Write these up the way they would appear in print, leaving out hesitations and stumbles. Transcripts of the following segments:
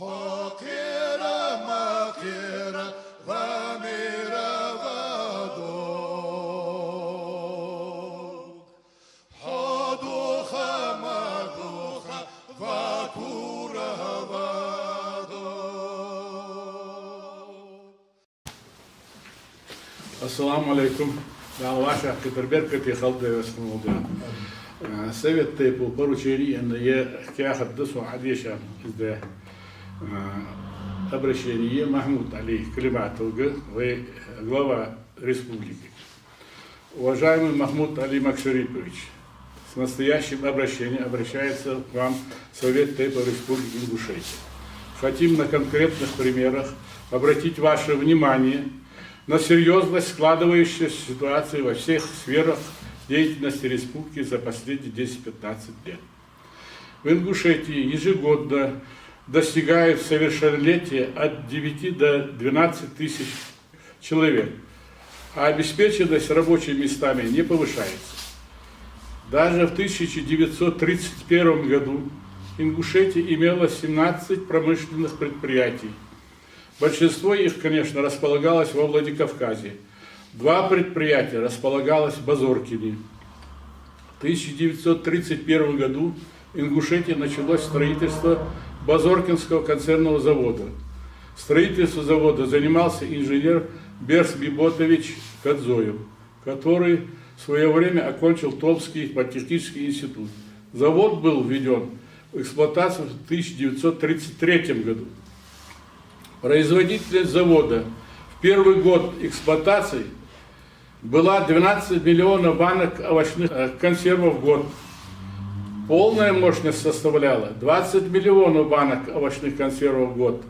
حقيرة مقيرة ضميرة ودوق حدوخة مدوخة ذكورة ودوق. Ассаламу алейкум. Да, ваша катерберкати халды васмулда. Совет по поручению на кяхаддасу адиша из обращение Махмуд Али Калиматовга, глава республики. Уважаемый Махмуд Али Макшарипович, с настоящим обращением обращается к вам Совет по республике Ингушетия. Хотим на конкретных примерах обратить ваше внимание на серьезность складывающейся ситуации во всех сферах деятельности республики за последние 10-15 лет. В Ингушетии ежегодно достигают совершеннолетия от 9 до 12 тысяч человек, а обеспеченность рабочими местами не повышается. Даже в 1931 году Ингушетия имела 17 промышленных предприятий. Большинство их, конечно, располагалось во Владикавказе. 2 предприятия располагалось в Базоркине. В 1931 году в Ингушетии началось строительство Базоркинского концерного завода. Строительством завода занимался инженер Берс Биботович Кадзоев, который в свое время окончил Томский политехнический институт. Завод был введен в эксплуатацию в 1933 году. Производительность завода в первый год эксплуатации была 12 миллионов банок овощных консервов в год. Полная мощность составляла 20 миллионов банок овощных консервов в год.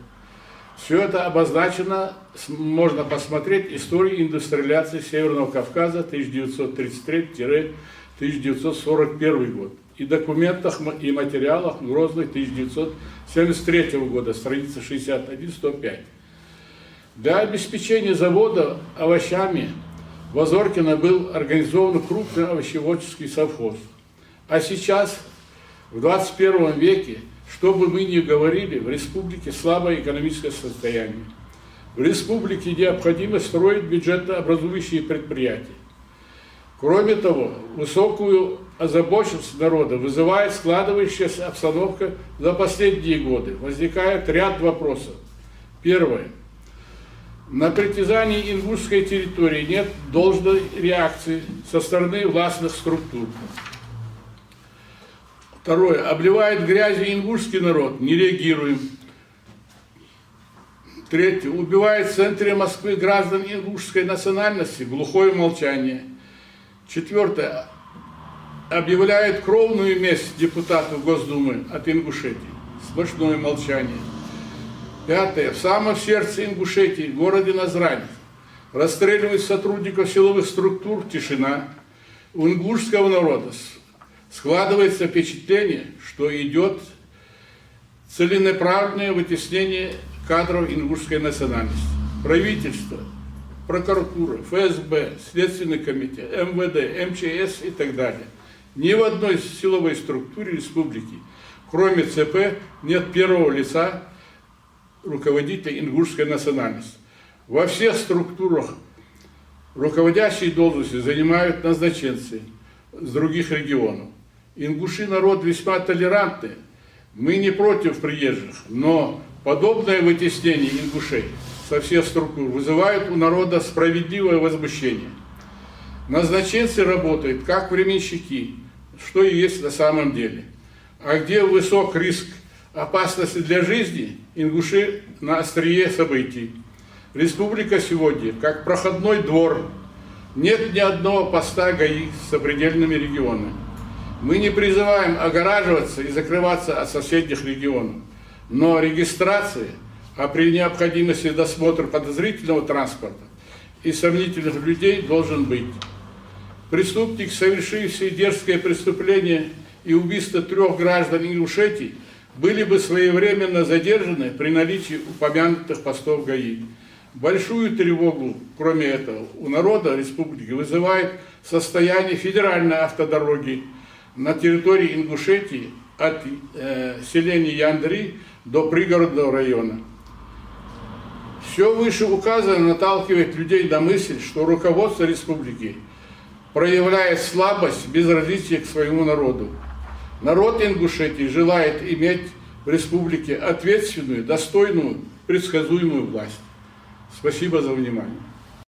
Все это обозначено, можно посмотреть, историю индустриализации Северного Кавказа 1933-1941 год. И документах, и материалах Грозный 1973 года, страница 61-105. Для обеспечения завода овощами в Базоркино был организован крупный овощеводческий совхоз. А сейчас, в 21 веке, что бы мы ни говорили, в республике слабое экономическое состояние. В республике необходимо строить бюджетообразующие предприятия. Кроме того, высокую озабоченность народа вызывает складывающаяся обстановка за последние годы. Возникает ряд вопросов. Первое. На притязании ингушской территории нет должной реакции со стороны властных структур. Второе. Обливает грязью ингушский народ, не реагируем. Третье. Убивает в центре Москвы граждан ингушской национальности, глухое молчание. Четвертое. Объявляет кровную месть депутату Госдумы от Ингушетии, сплошное молчание. Пятое. В самом сердце Ингушетии, в городе Назрань, расстреливают сотрудников силовых структур, тишина. У ингушского народа складывается впечатление, что идет целенаправленное вытеснение кадров ингушской национальности. Правительство, прокуратура, ФСБ, Следственный комитет, МВД, МЧС и так далее. Ни в одной силовой структуре республики, кроме ЦП, нет первого лица руководителя ингушской национальности. Во всех структурах руководящие должности занимают назначенцы с других регионов. Ингуши народ весьма толерантный, мы не против приезжих, но подобное вытеснение ингушей со всех структур вызывает у народа справедливое возмущение. Назначенцы работают как временщики, что и есть на самом деле. А где высок риск опасности для жизни, ингуши на острие событий. Республика сегодня как проходной двор. Нет ни одного поста ГАИ с сопредельными регионами. Мы не призываем огораживаться и закрываться от соседних регионов. Но регистрация, а при необходимости досмотр подозрительного транспорта и сомнительных людей должен быть. Преступник, совершивший дерзкое преступление и убийство 3 граждан Ингушетии, были бы своевременно задержаны при наличии упомянутых постов ГАИ. Большую тревогу, кроме этого, у народа республики вызывает состояние федеральной автодороги на территории Ингушетии от селения Яндри до пригородного района. Все вышеуказанное наталкивает людей на мысль, что руководство республики проявляет слабость, безразличие к своему народу. Народ Ингушетии желает иметь в республике ответственную, достойную, предсказуемую власть. Спасибо за внимание.